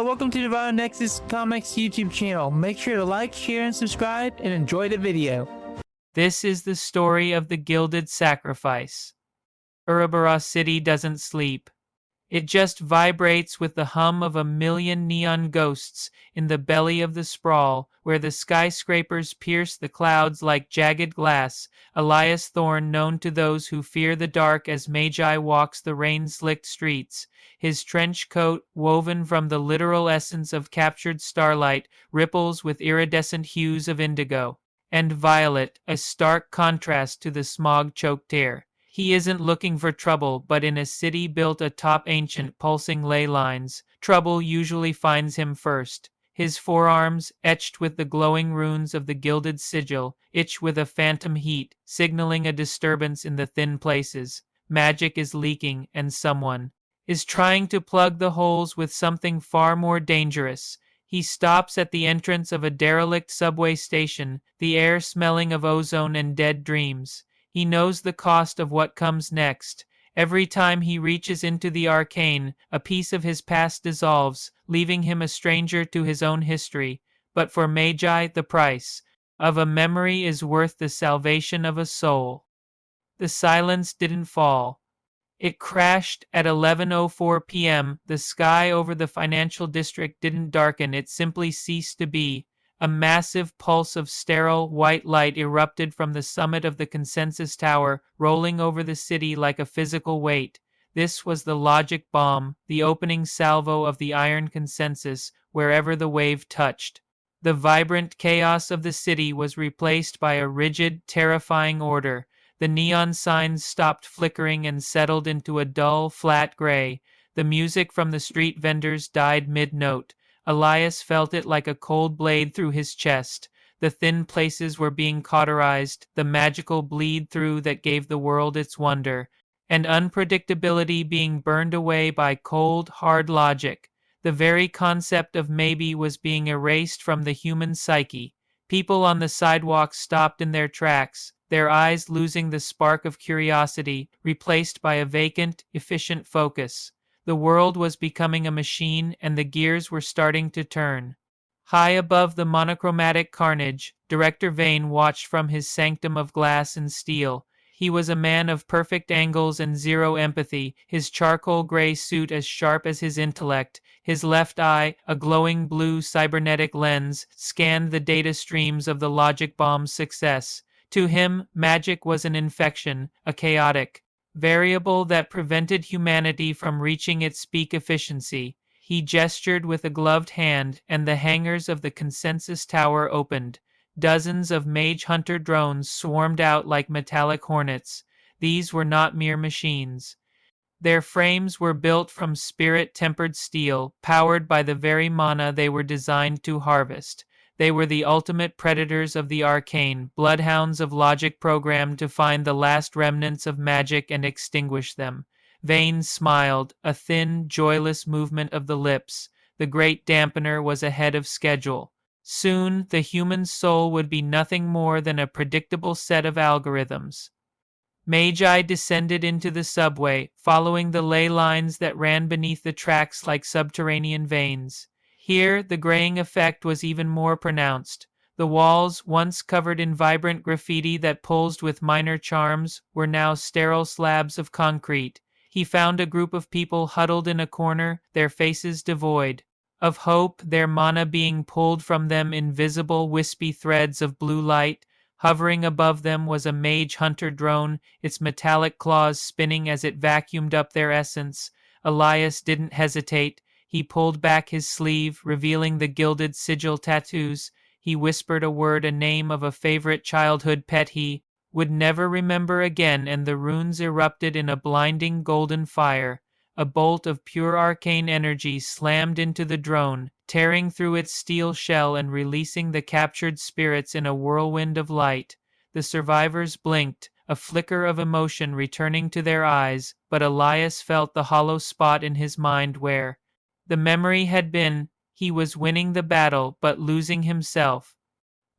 welcome to Divine Nexus Comics YouTube channel. Make sure to like, share, and subscribe, and enjoy the video. This is the story of the Gilded Sacrifice. Ouroboros City doesn't sleep. It just vibrates with the hum of a million neon ghosts in the belly of the sprawl, where the skyscrapers pierce the clouds like jagged glass. Elias Thorne, known to those who fear the dark as Magi walks the rain-slicked streets, his trench coat, woven from the literal essence of captured starlight, ripples with iridescent hues of indigo and violet, a stark contrast to the smog-choked air. He isn't looking for trouble, but in a city built atop ancient pulsing ley lines, trouble usually finds him first. His forearms, etched with the glowing runes of the gilded sigil, itch with a phantom heat, signaling a disturbance in the thin places. Magic is leaking, and someone is trying to plug the holes with something far more dangerous. He stops at the entrance of a derelict subway station, the air smelling of ozone and dead dreams. He knows the cost of what comes next. Every time he reaches into the arcane, a piece of his past dissolves, leaving him a stranger to his own history. But for Magi, the price of a memory is worth the salvation of a soul. The silence didn't fall. It crashed at 11:04 p.m. The sky over the financial district didn't darken, it simply ceased to be. A massive pulse of sterile, white light erupted from the summit of the consensus tower, rolling over the city like a physical weight. This was the logic bomb, the opening salvo of the iron consensus, wherever the wave touched. The vibrant chaos of the city was replaced by a rigid, terrifying order. The neon signs stopped flickering and settled into a dull, flat gray. The music from the street vendors died mid-note. Elias felt it like a cold blade through his chest. The thin places were being cauterized, the magical bleed-through that gave the world its wonder, and unpredictability being burned away by cold, hard logic. The very concept of maybe was being erased from the human psyche. People on the sidewalk stopped in their tracks, their eyes losing the spark of curiosity, replaced by a vacant, efficient focus. The world was becoming a machine, and the gears were starting to turn. High above the monochromatic carnage, Director Vane watched from his sanctum of glass and steel. He was a man of perfect angles and zero empathy, his charcoal gray suit as sharp as his intellect. His left eye, a glowing blue cybernetic lens, scanned the data streams of the logic bomb's success. To him, magic was an infection, a chaotic variable that prevented humanity from reaching its peak efficiency. He gestured with a gloved hand, and the hangars of the consensus tower opened. Dozens of mage hunter drones swarmed out like metallic hornets. These were not mere machines. Their frames were built from spirit-tempered steel, powered by the very mana they were designed to harvest. They were the ultimate predators of the arcane, bloodhounds of logic programmed to find the last remnants of magic and extinguish them. Vane smiled, a thin, joyless movement of the lips. The great dampener was ahead of schedule. Soon, the human soul would be nothing more than a predictable set of algorithms. Magi descended into the subway, following the ley lines that ran beneath the tracks like subterranean veins. Here, the graying effect was even more pronounced. The walls, once covered in vibrant graffiti that pulsed with minor charms, were now sterile slabs of concrete. He found a group of people huddled in a corner, their faces devoid of hope, their mana being pulled from them in visible, wispy threads of blue light. Hovering above them was a mage hunter drone, its metallic claws spinning as it vacuumed up their essence. Elias didn't hesitate. He pulled back his sleeve, revealing the gilded sigil tattoos. He whispered a word, a name of a favorite childhood pet he would never remember again, and the runes erupted in a blinding golden fire. A bolt of pure arcane energy slammed into the drone, tearing through its steel shell and releasing the captured spirits in a whirlwind of light. The survivors blinked, a flicker of emotion returning to their eyes, but Elias felt the hollow spot in his mind where the memory had been. He was winning the battle, but losing himself.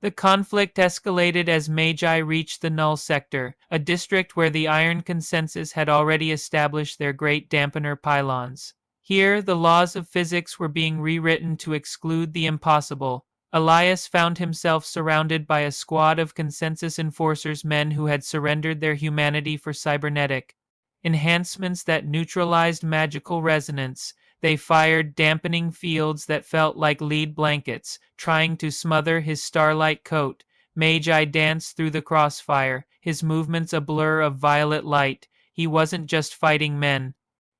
The conflict escalated as Magi reached the Null Sector, a district where the Iron Consensus had already established their great dampener pylons. Here, the laws of physics were being rewritten to exclude the impossible. Elias found himself surrounded by a squad of consensus enforcers, men who had surrendered their humanity for cybernetic enhancements that neutralized magical resonance. They fired dampening fields that felt like lead blankets, trying to smother his starlight coat. Magi danced through the crossfire, his movements a blur of violet light. He wasn't just fighting men.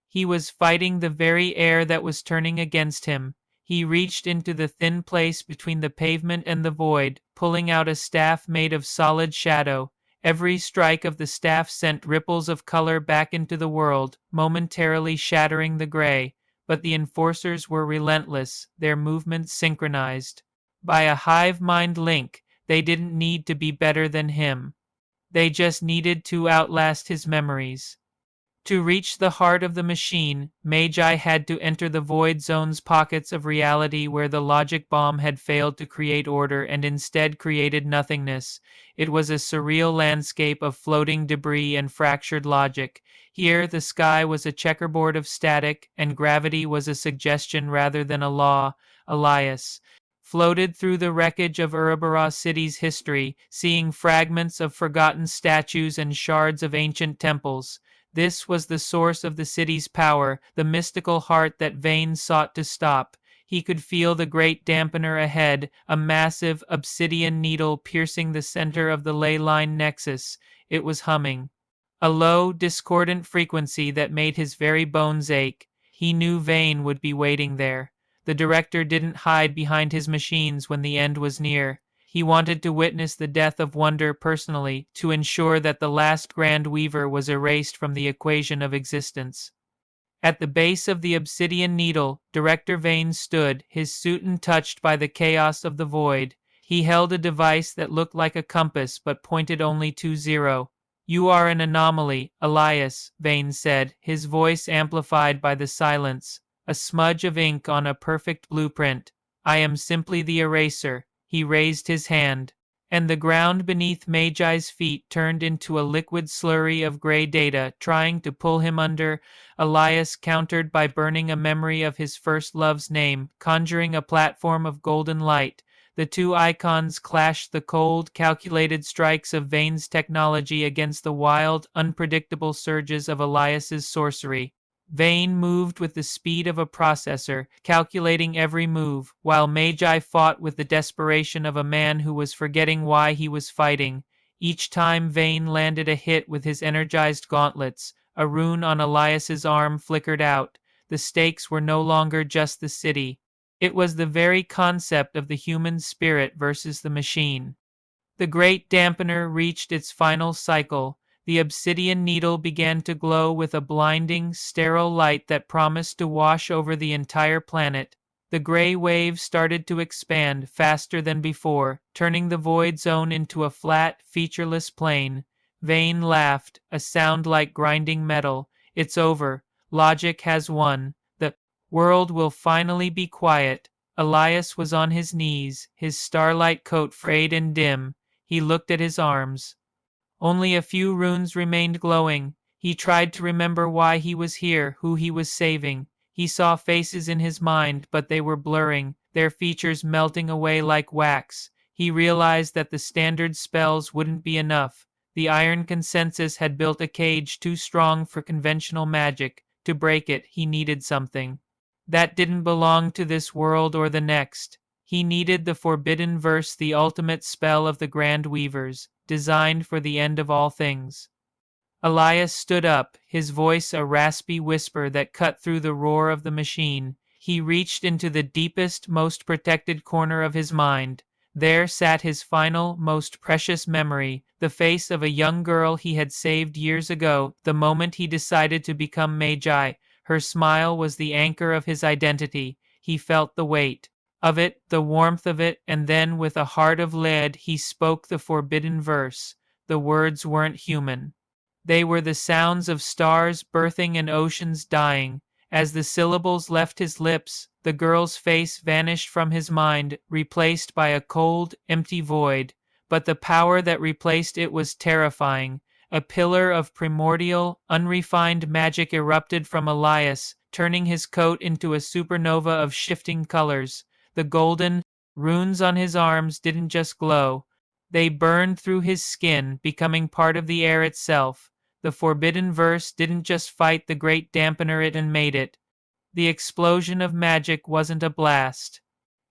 He was fighting the very air that was turning against him. He reached into the thin place between the pavement and the void, pulling out a staff made of solid shadow. Every strike of the staff sent ripples of color back into the world, momentarily shattering the gray. But the enforcers were relentless, their movements synchronized. By a hive mind link, they didn't need to be better than him. They just needed to outlast his memories. To reach the heart of the machine, Magi had to enter the void zone's pockets of reality where the logic bomb had failed to create order and instead created nothingness. It was a surreal landscape of floating debris and fractured logic. Here, the sky was a checkerboard of static, and gravity was a suggestion rather than a law. Elias floated through the wreckage of Ouroboros City's history, seeing fragments of forgotten statues and shards of ancient temples. This was the source of the city's power, the mystical heart that Vane sought to stop. He could feel the great dampener ahead, a massive obsidian needle piercing the center of the ley line nexus. It was humming. A low, discordant frequency that made his very bones ache. He knew Vane would be waiting there. The director didn't hide behind his machines when the end was near. He wanted to witness the death of wonder personally, to ensure that the last Grand Weaver was erased from the equation of existence. At the base of the obsidian needle, Director Vane stood, his suit untouched by the chaos of the void. He held a device that looked like a compass but pointed only to 0. "You are an anomaly, Elias," Vane said, his voice amplified by the silence. "A smudge of ink on a perfect blueprint. I am simply the eraser." He raised his hand, and the ground beneath Magi's feet turned into a liquid slurry of gray data, trying to pull him under. Elias countered by burning a memory of his first love's name, conjuring a platform of golden light. The two icons clashed, the cold, calculated strikes of Vane's technology against the wild, unpredictable surges of Elias's sorcery. Vane moved with the speed of a processor, calculating every move, while Magi fought with the desperation of a man who was forgetting why he was fighting. Each time Vane landed a hit with his energized gauntlets, a rune on Elias's arm flickered out. The stakes were no longer just the city. It was the very concept of the human spirit versus the machine. The great dampener reached its final cycle. The obsidian needle began to glow with a blinding, sterile light that promised to wash over the entire planet. The gray waves started to expand faster than before, turning the void zone into a flat, featureless plain. Vane laughed, a sound like grinding metal. "It's over. Logic has won. The world will finally be quiet." Elias was on his knees, his starlight coat frayed and dim. He looked at his arms. Only a few runes remained glowing. He tried to remember why he was here, who he was saving. He saw faces in his mind, but they were blurring, their features melting away like wax. He realized that the standard spells wouldn't be enough. The Iron Consensus had built a cage too strong for conventional magic. To break it, he needed something that didn't belong to this world or the next. He needed the forbidden verse, the ultimate spell of the Grand Weavers, designed for the end of all things. Elias stood up, his voice a raspy whisper that cut through the roar of the machine. He reached into the deepest, most protected corner of his mind. There sat his final, most precious memory, the face of a young girl he had saved years ago, the moment he decided to become Magi. Her smile was the anchor of his identity. He felt the weight of it, the warmth of it, and then with a heart of lead he spoke the forbidden verse. The words weren't human. They were the sounds of stars birthing and oceans dying. As the syllables left his lips, the girl's face vanished from his mind, replaced by a cold, empty void. But the power that replaced it was terrifying. A pillar of primordial, unrefined magic erupted from Elias, turning his coat into a supernova of shifting colors. The golden runes on his arms didn't just glow. They burned through his skin, becoming part of the air itself. The forbidden verse didn't just fight the great dampener it and made it. The explosion of magic wasn't a blast.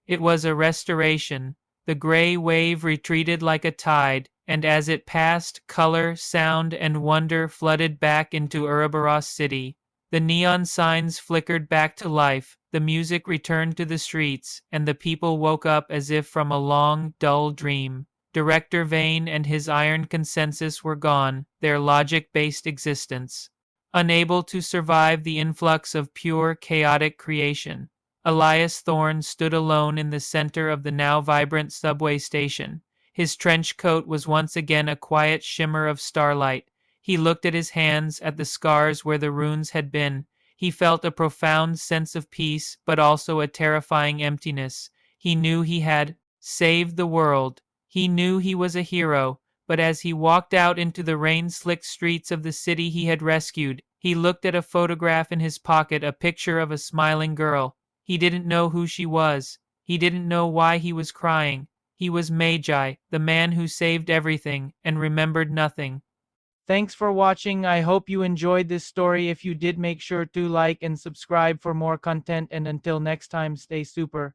It was a restoration. The gray wave retreated like a tide, and as it passed, color, sound, and wonder flooded back into Ouroboros City. The neon signs flickered back to life, the music returned to the streets, and the people woke up as if from a long, dull dream. Director Vane and his iron consensus were gone, their logic-based existence unable to survive the influx of pure, chaotic creation. Elias Thorne stood alone in the center of the now vibrant subway station. His trench coat was once again a quiet shimmer of starlight. He looked at his hands, at the scars where the runes had been. He felt a profound sense of peace, but also a terrifying emptiness. He knew he had saved the world. He knew he was a hero, but as he walked out into the rain-slicked streets of the city he had rescued, he looked at a photograph in his pocket, a picture of a smiling girl. He didn't know who she was. He didn't know why he was crying. He was Magi, the man who saved everything and remembered nothing. Thanks for watching. I hope you enjoyed this story. If you did, make sure to like and subscribe for more content. And until next time, stay super.